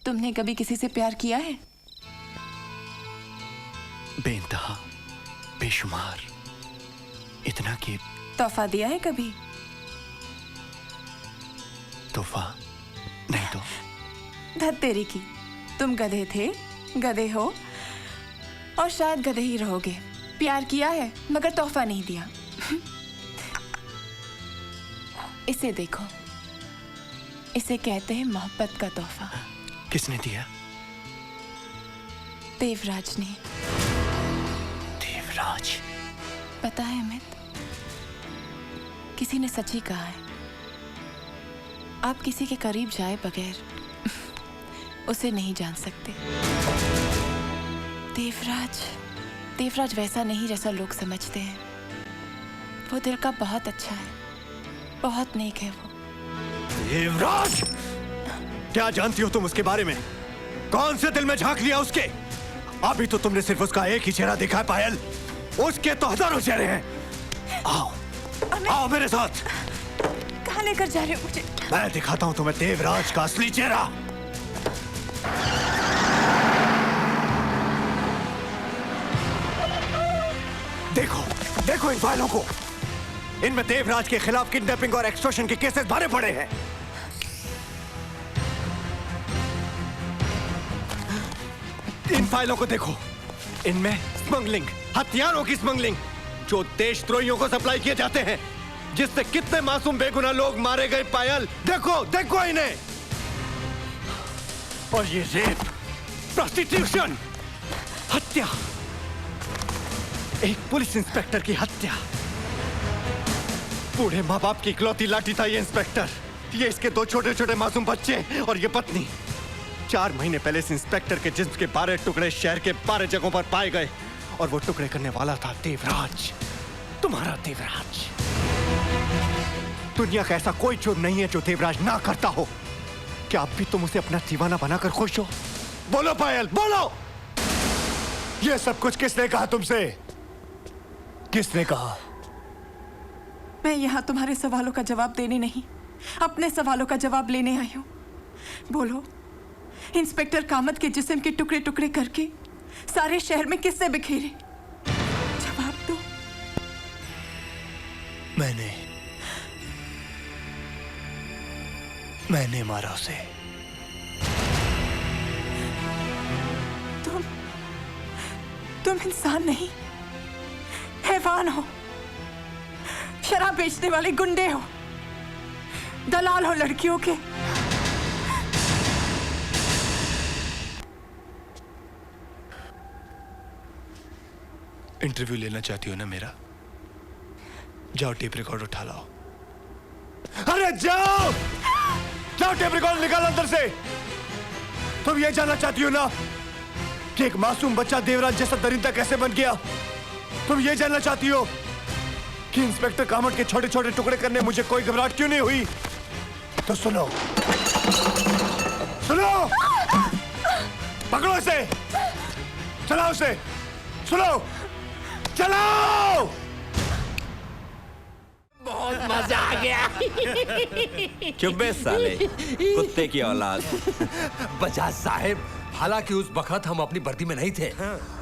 तुमने कभी किसी से प्यार किया है? बेइंतहा, बेशुमार, इतना कि तोहफा दिया है कभी? तोहफा नहीं तो। धत तेरी की, तुम गधे थे, गधे हो और शायद गधे ही रहोगे। प्यार किया है मगर तोहफा नहीं दिया। इसे देखो, इसे कहते हैं मोहब्बत का तोहफा। किसने दिया? देवराज ने। देवराज? पता है अमित, किसी ने सच ही कहा है, आप किसी के करीब जाए बगैर उसे नहीं जान सकते। देवराज वैसा नहीं जैसा लोग समझते हैं। वो दिल का बहुत अच्छा है, बहुत नेक है वो। देवराज! क्या जानती हो तुम उसके बारे में? कौन से दिल में झांक लिया उसके? अभी तो तुमने सिर्फ उसका एक ही चेहरा देखा है पायल, उसके तो हजारों चेहरे हैं। आओ आओ मेरे साथ। कहाँ लेकर जा रहे हो मुझे? मैं दिखाता हूं तुम्हें देवराज का असली चेहरा। देखो देखो इन फाइलों को, इनमें देवराज के खिलाफ किडनैपिंग और एक्सटॉर्शन के केसेस भरे पड़े हैं। इन फाइलों को देखो, इनमें स्मगलिंग, हथियारों की स्मगलिंग जो देशद्रोहियों को सप्लाई किए जाते हैं, जिससे कितने मासूम बेगुनाह लोग मारे गए पायल। देखो देखो इन्हें। और ये रेप, प्रोस्टिट्यूशन, हत्या, एक पुलिस इंस्पेक्टर की हत्या। बूढ़े माँ बाप की इकलौती लाठी था ये इंस्पेक्टर, ये इसके दो छोटे छोटे मासूम बच्चे और ये पत्नी। 4 महीने पहले इस इंस्पेक्टर के जिस्म के 12 टुकड़े शहर के 12 जगहों पर पाए गए और वो टुकड़े करने वाला था देवराज, तुम्हारा देवराज। दुनिया का ऐसा कोई जुर्म नहीं है जो देवराज ना करता हो। क्या अब भी तुम उसे अपना दीवाना बनाकर खुश हो? बोलो पायल, बोलो। ये सब कुछ किसने कहा तुमसे? किसने कहा? मैं यहाँ तुम्हारे सवालों का जवाब देने नहीं, अपने सवालों का जवाब लेने आई हूँ। बोलो, इंस्पेक्टर कामत के जिस्म के टुकड़े टुकड़े करके सारे शहर में किसने बिखेरे? जवाब दो। मैंने मारा उसे। तुम इंसान नहीं, हैवान हो, शराब बेचने वाले गुंडे हो, दलाल हो लड़कियों के। इंटरव्यू लेना चाहती हो ना मेरा? जाओ टेप रिकॉर्ड उठा लाओ। अरे जाओ जाओ, टेप रिकॉर्ड निकाल अंदर से। तुम ये जानना चाहती हो ना कि एक मासूम बच्चा देवराज जैसा दरिंदा कैसे बन गया? तुम ये जानना चाहती हो कि इंस्पेक्टर कामत के छोटे छोटे टुकड़े करने मुझे कोई घबराहट क्यों नहीं हुई? तो सुनो सुनो, पकड़ो इसे, चलाओ उसे, सुनो, चलाओ। बहुत मजा आ गया। चुप बे साले, कुत्ते की औलाद। बजाज साहब, हालांकि उस वक्त हम अपनी वर्दी में नहीं थे,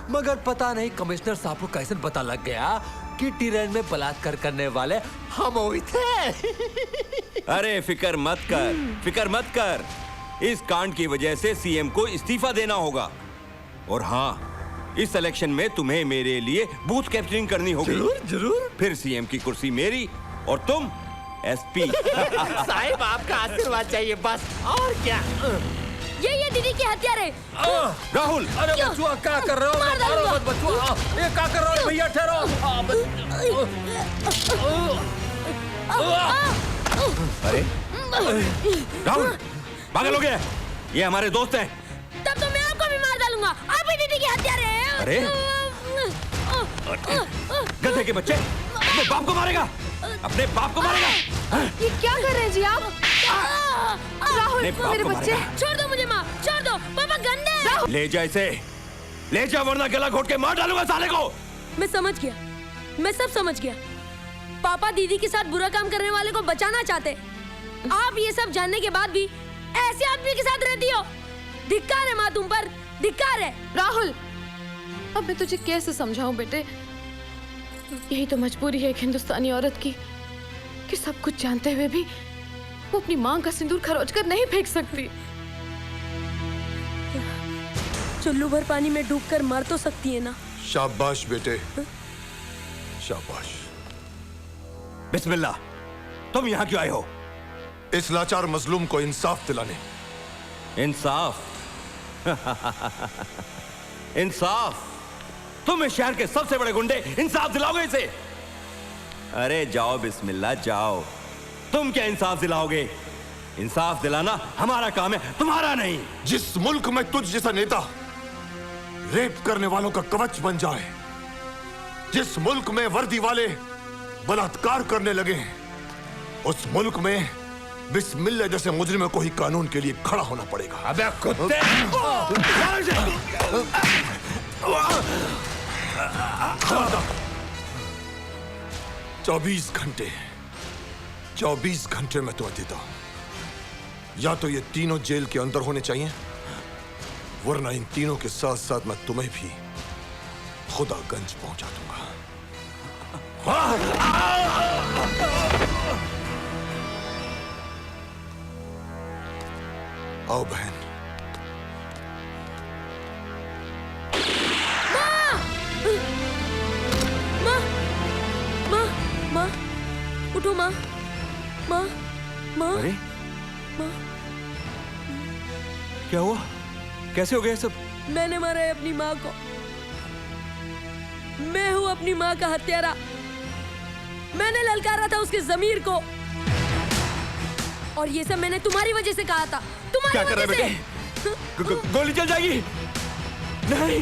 मगर पता नहीं कमिश्नर साहब को कैसे पता लग गया कि टीरेन में बलात्कार करने वाले हम ही थे। अरे फिक्र मत कर, इस कांड की वजह से सीएम को इस्तीफा देना होगा। और हाँ, इस इलेक्शन में तुम्हें मेरे लिए बूथ कैप्चरिंग करनी होगी। जरूर जरूर। फिर सीएम की कुर्सी मेरी और तुम एसपी। साहब आपका आशीर्वाद चाहिए बस, और क्या। ये दीदी की हत्यारे। राहुल, अरे बचुआ क्या कर रहे हो? मारो मत बचुआ, ये क्या कर रहे हो भैया? ठहरो। अरे राहुल, पागल हो गया? ये हमारे दोस्त हैं। तब तो मैं आपको भी मार डालूंगा। आप ही दीदी की हत्यारे हैं। अरे गधे के बच्चे, अपने बाप को मारेगा, अपने बाप को मारेगा। ये क्या कर रहे हैं जी आप? राहुल, मेरे बच्चे, छोड़ दो मुझे माँ, छोड़ दो। पापा गंदे हैं। ले जा इसे, ले जा, वरना गला घोट के मार डालूंगा साले को। मैं समझ गया, मैं सब समझ गया। पापा दीदी के साथ बुरा काम करने वाले को बचाना चाहते। आप ये सब जानने के बाद भी ऐसे आदमी के साथ रहती हो। धिक्कार है माँ तुम पर, धिक्कार है। राहुल, अब मैं तुझे कैसे समझाऊं बेटे? यही तो मजबूरी है एक हिंदुस्तानी औरत की कि सब कुछ जानते हुए भी वो अपनी मां का सिंदूर खरोच कर नहीं फेंक सकती। चुल्लू भर पानी में डूबकर मर तो सकती है ना। शाबाश बेटे, शाबाश। बिस्मिल्लाह, तुम यहाँ क्यों आए हो? इस लाचार मजलूम को इंसाफ दिलाने। इंसाफ? इंसाफ? तुम इस शहर के सबसे बड़े गुंडे, इंसाफ दिलाओगे इसे? अरे जाओ बिस्मिल्लाह, जाओ। तुम क्या इंसाफ दिलाओगे? इंसाफ दिलाना हमारा काम है, तुम्हारा नहीं। जिस मुल्क में तुझ जैसा नेता रेप करने वालों का कवच बन जाए, जिस मुल्क में वर्दी वाले बलात्कार करने लगे, उस मुल्क में बिस्मिल्लाह जैसे मुजरिम को ही कानून के लिए खड़ा होना पड़ेगा। अबे कुत्ते! 24 घंटे में तुम्हें देता हूं। या तो ये तीनों जेल के अंदर होने चाहिए, वरना इन तीनों के साथ साथ मैं तुम्हें भी खुदागंज पहुंचा दूंगा। आओ बहन। माँ, माँ, माँ, उठो माँ, माँ, माँ। अरे माँ, क्या हुआ? कैसे हो गया सब? मैंने मारा है अपनी माँ को। मैं हूँ अपनी माँ का हत्यारा। मैंने ललकारा था उसके जमीर को, और ये सब मैंने तुम्हारी वजह से कहा था। तुम्हारी क्या कर रहे वजह बेटे? से। गोली चल जाएगी। नहीं।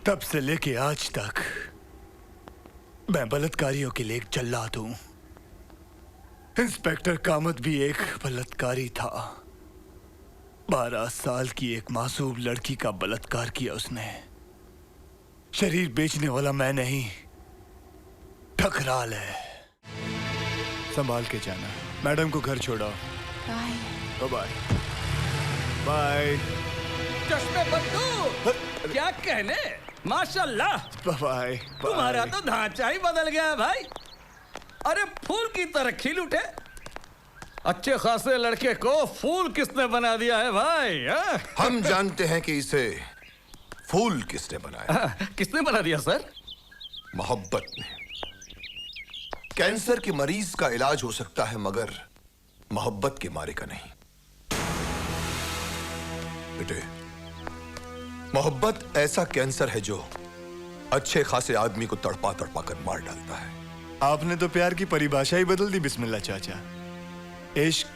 तब से लेके आज तक मैं बलात्कारियों के लिए एक जल्लाद हूं। इंस्पेक्टर कामत भी एक बलात्कारी था। 12 साल की एक मासूम लड़की का बलात्कार किया उसने। शरीर बेचने वाला मैं नहीं, ठकराल है। संभाल के जाना। मैडम को घर छोड़ो। Bye bye bye. चश्मे बंदू, क्या कहने? माशाल्लाह, बाय। तुम्हारा तो ढांचा ही बदल गया है भाई। अरे फूल की तरह खिल उठे। अच्छे खासे लड़के को फूल किसने बना दिया है भाई? हम जानते हैं कि इसे फूल किसने बनाया। किसने बना दिया सर? मोहब्बत ने। कैंसर के मरीज का इलाज हो सकता है, मगर मोहब्बत के मारे का नहीं। बेटे, मोहब्बत ऐसा कैंसर है जो अच्छे खासे आदमी को तड़पा तड़पा कर मार डालता है। आपने तो प्यार की परिभाषा ही बदल दी बिस्मिल्लाह चाचा। इश्क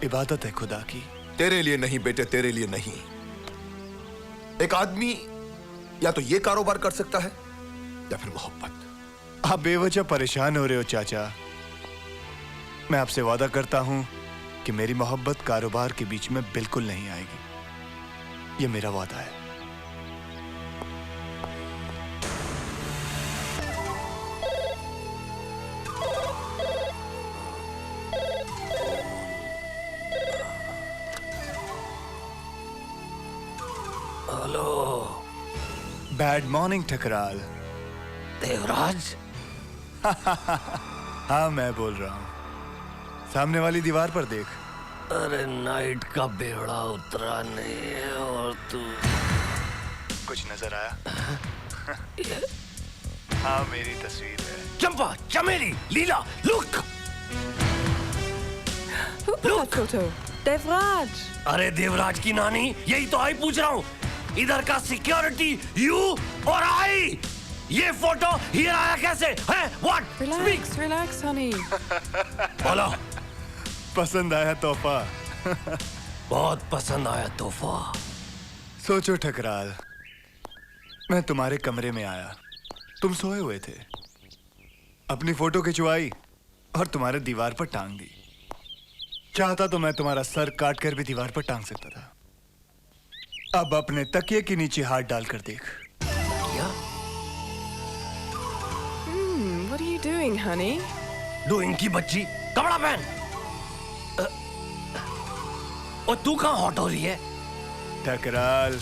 इबादत है खुदा की। तेरे लिए नहीं बेटे, तेरे लिए नहीं। एक आदमी या तो ये कारोबार कर सकता है या फिर मोहब्बत। आप बेवजह परेशान हो रहे हो चाचा। मैं आपसे वादा करता हूं कि मेरी मोहब्बत कारोबार के बीच में बिल्कुल नहीं आएगी। ये मेरा वादा है। Bad morning Thakral. देवराज, हाँ मैं बोल रहा हूँ। सामने वाली दीवार पर देख। अरे नाइट का बेड़ा उतरा नहीं है और तू कुछ नजर आया? हाँ मेरी तस्वीर है। चंपा, चमेली, लीला, लुक। फोटो देवराज। अरे देवराज की नानी, यही तो आई पूछ रहा हूँ। इधर का सिक्योरिटी यू और आई। ये फोटो हियर आया कैसे है? व्हाट? Relax relax Honey. बोलो। पसंद आया तोहफा? बहुत पसंद आया तोहफा। सोचो ठकराल, मैं तुम्हारे कमरे में आया, तुम सोए हुए थे। अपनी फोटो खिंचवाई और तुम्हारे दीवार पर टांग दी। चाहता तो मैं तुम्हारा सर काट कर भी दीवार पर टांग सकता था। अब अपने तकिए के नीचे हाथ डालकर देख। क्या? What are you doing, honey? Doing की बच्ची, कपड़ा पहन। और तू कहाँ हॉट हो रही है? टकराल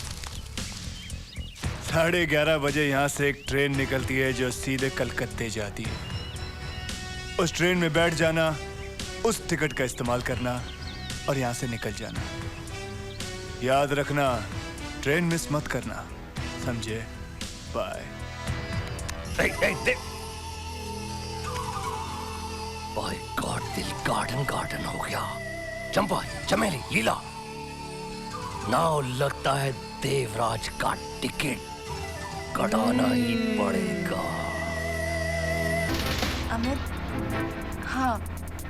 11:30 बजे यहाँ से एक ट्रेन निकलती है जो सीधे कलकत्ते जाती है। उस ट्रेन में बैठ जाना, उस टिकट का इस्तेमाल करना और यहाँ से निकल जाना। याद रखना, ट्रेन मिस मत करना, समझे? बाय। बाय गॉड, दिल गार्डन गार्डन हो गया। चंपा, चमेली, लीला, नाउ लगता है देवराज का टिकट कटाना ही पड़ेगा। अमित, हाँ,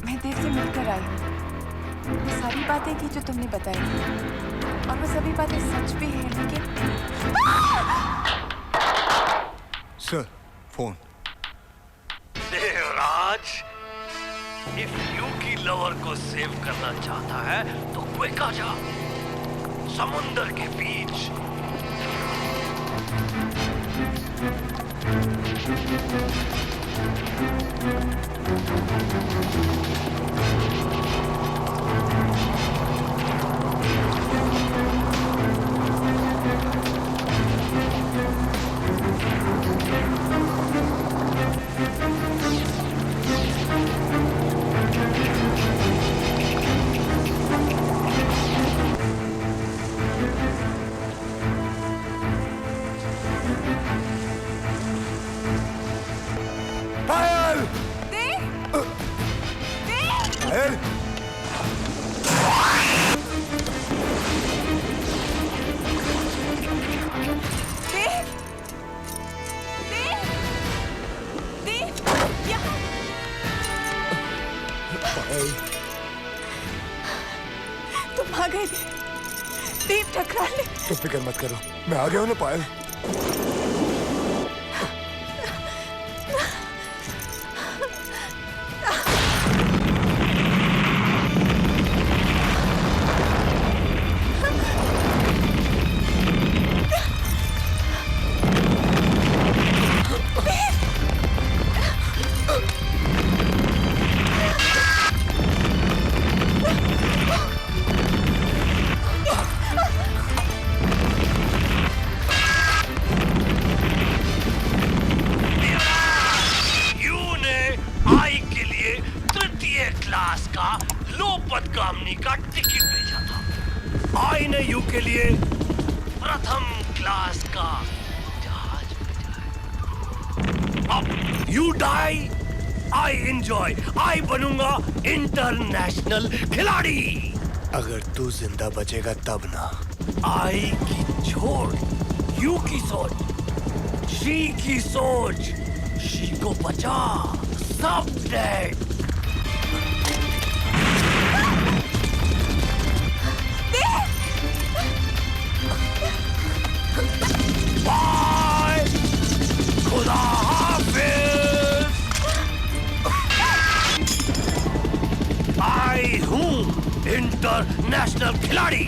मैं देव से मिलकर आई हूँ। वो सारी बातें की जो तुमने बताई थी, और वो सभी बातें सच भी है, लेकिन sir, phone. Devraj, if you की लवर को सेव करना चाहता है तो क्विक आ जा। समुंदर के बीच पायल! देव! देव! पायल! देव! देव! देव! यहाँ! तुम आ गए देव। देव, टकरा ले। तुम फिक्र मत करो, मैं आ गया हूँ ना पायल। क्लास का लोपदगामी का टिकट भेजा था। आई ने यू के लिए प्रथम क्लास का जहाज भेजा है। अब यू डाई, आई एंजॉय, आई बनूंगा इंटरनेशनल खिलाड़ी। अगर तू जिंदा बचेगा तब ना। आई की छोड़, यू की सोच, शी की सोच, शी को बचा, सब डेड। बाय, खुदा हाफिज। आई हूँ इंटरनेशनल खिलाड़ी।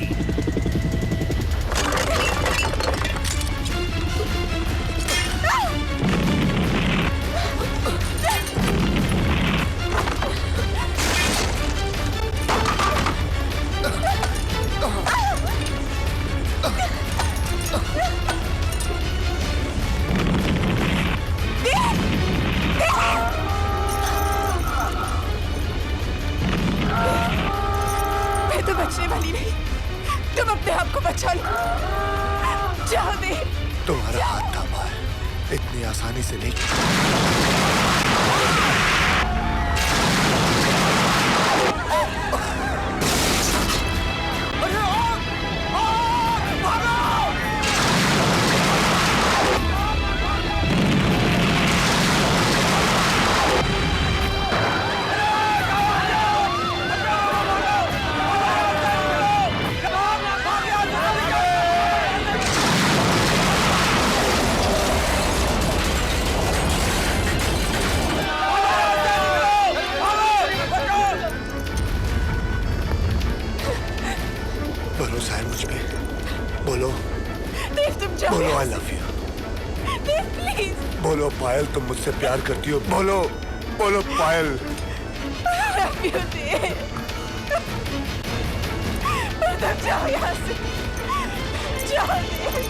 बचने वाली नहीं, तुम अपने आप को बचा लो। जाओ दे। तुम्हारा हाथ थामा है, इतनी आसानी से नहीं। भरोसा है मुझ पे। बोलो देव, तुम जाओ। बोलो I love you. Dev, please. बोलो पायल, तुम मुझसे प्यार करती हो। बोलो बोलो Payal. I love you Dev. तुम जाओ यहाँ से, जाओ देव।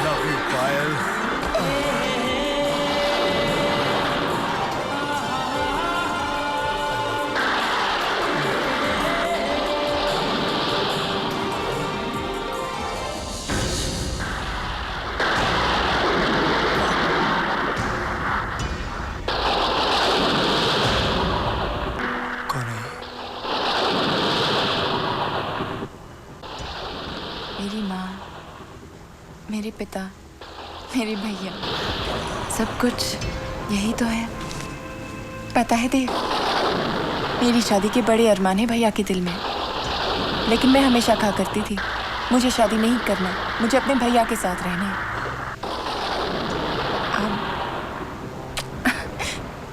Love you, Payal. कौन है? मेरी माँ, मेरे पिता, मेरे भैया, सब कुछ यही तो है। पता है देव, मेरी शादी के बड़े अरमान है भैया के दिल में, लेकिन मैं हमेशा कहा करती थी मुझे शादी नहीं करना, मुझे अपने भैया के साथ रहना है। अब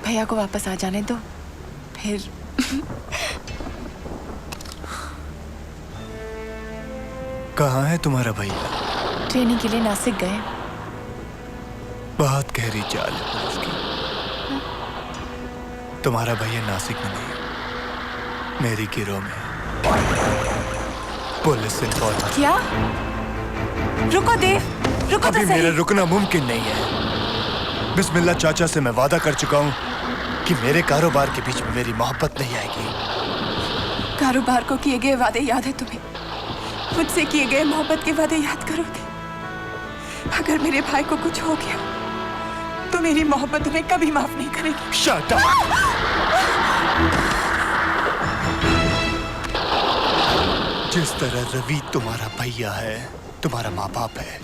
भैया को वापस आ जाने दो, फिर कहाँ है तुम्हारा भैया? ट्रेनिंग के लिए नासिक गए। बहुत गहरी चाल है पुलिस की। तुम्हारा भैया नासिक में नहीं, मेरी गिरोह में। Police informer. क्या? रुको देव, रुको तो अभी मेरा सही। रुकना मुमकिन नहीं है। बिस्मिल्लाह चाचा से मैं वादा कर चुका हूँ कि मेरे कारोबार के बीच में मेरी मोहब्बत नहीं आएगी। कारोबार को किए गए वादे याद है तुम्हें? मुझसे किए गए मोहब्बत के वादे याद करोगे? अगर मेरे भाई को कुछ हो गया तो मेरी मोहब्बत तुम्हें कभी माफ नहीं करेगी। Shut up! जिस तरह रवि तुम्हारा भैया है, तुम्हारा माँ बाप है,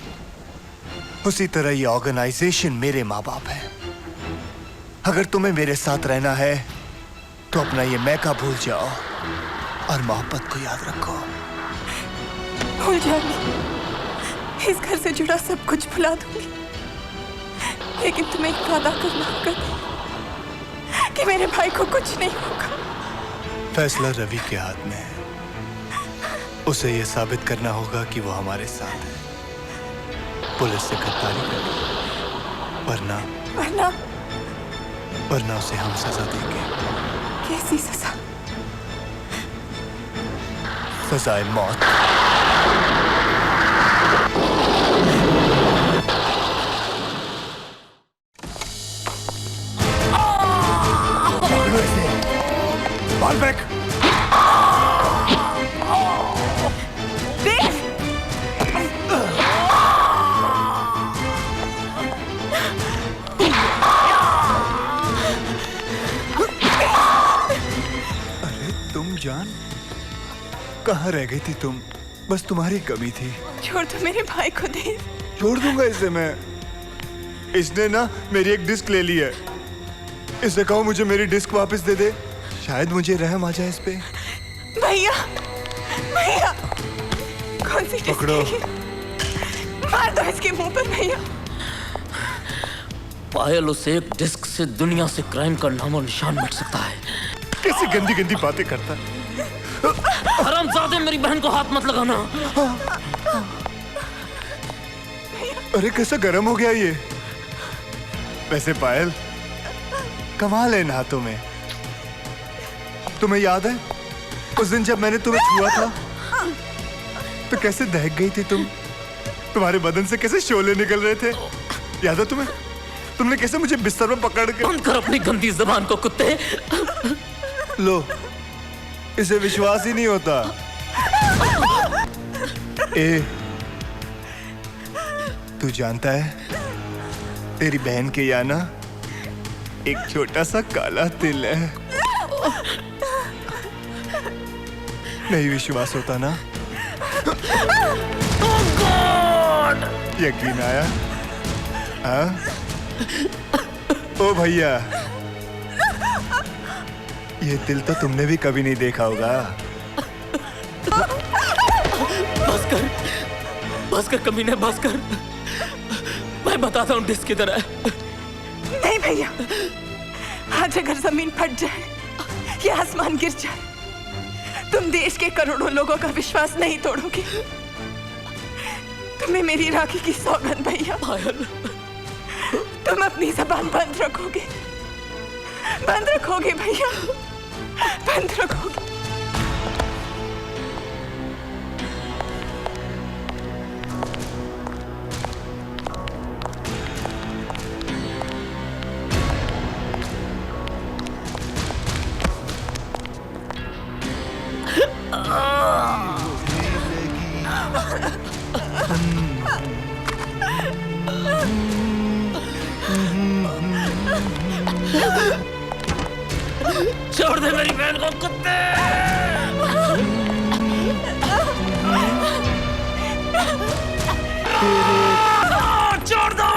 उसी तरह ये ऑर्गेनाइजेशन मेरे माँ बाप है। अगर तुम्हें मेरे साथ रहना है तो अपना ये मैका भूल जाओ और मोहब्बत को याद रखो। भूल जाऊंगी, इस घर से जुड़ा सब कुछ भुला दूंगी, लेकिन तुम्हें एक वादा करना होगा कि मेरे भाई को कुछ नहीं होगा। फैसला रवि के हाथ में है। उसे ये साबित करना होगा कि वो हमारे साथ है। पुलिस से गद्दारी करेगी, वरना उसे हम सजा देंगे। कैसी सजा? सजाए मौत। बाल फेंक। देव! अरे तुम जान, कहाँ रह गई थी तुम? बस तुम्हारी कमी थी। छोड़ दो मेरे भाई को देव। छोड़ दूंगा इसे मैं। इसने ना मेरी एक डिस्क ले ली है। इसे कहो मुझे मेरी डिस्क वापस दे दे, शायद मुझे रहम आ जाए इस पे। भैया, भैया, कौन सी डिस्क पकड़ो। है ये? मार दो इसके मुंह पर भैया। पायल उस एक डिस्क से दुनिया से क्राइम का नामो निशान मिट सकता है। कैसी गंदी गंदी बातें करता है। हरामजादे, मेरी बहन को हाथ मत लगाना। अरे कैसा गर्म हो गया ये। वैसे पायल, कमाल है इन हाथों में। तुम्हें याद है उस दिन जब मैंने तुम्हें छुआ था तो कैसे दहक गई थी तुम? तुम्हारे बदन से कैसे शोले निकल रहे थे? याद है तुम्हें? तुमने कैसे मुझे बिस्तर में पकड़ के... बंद कर अपनी गंदी जबान को कुत्ते। लो, इसे विश्वास ही नहीं होता। ए, तू जानता है तेरी बहन के यहाँ ना एक छोटा सा काला तिल है। नहीं विश्वास होता ना? यकीन आया? हाँ? ओ भैया, ये तिल तो तुमने भी कभी नहीं देखा होगा। बस कर कमीने, बस कर। मैं बताता हूँ डिस्क किधर है। नहीं भैया, आज अगर जमीन फट जाए या आसमान गिर जाए, तुम देश के करोड़ों लोगों का विश्वास नहीं तोड़ोगे। तुम्हें मेरी राखी की सौगंध भैया। पायल, तुम अपनी जबान बंद रखोगे, बंद रखोगे भैया, बंद रखोगे। छोड़ दे मेरी बहन को कुत्ते। छोड़ दो।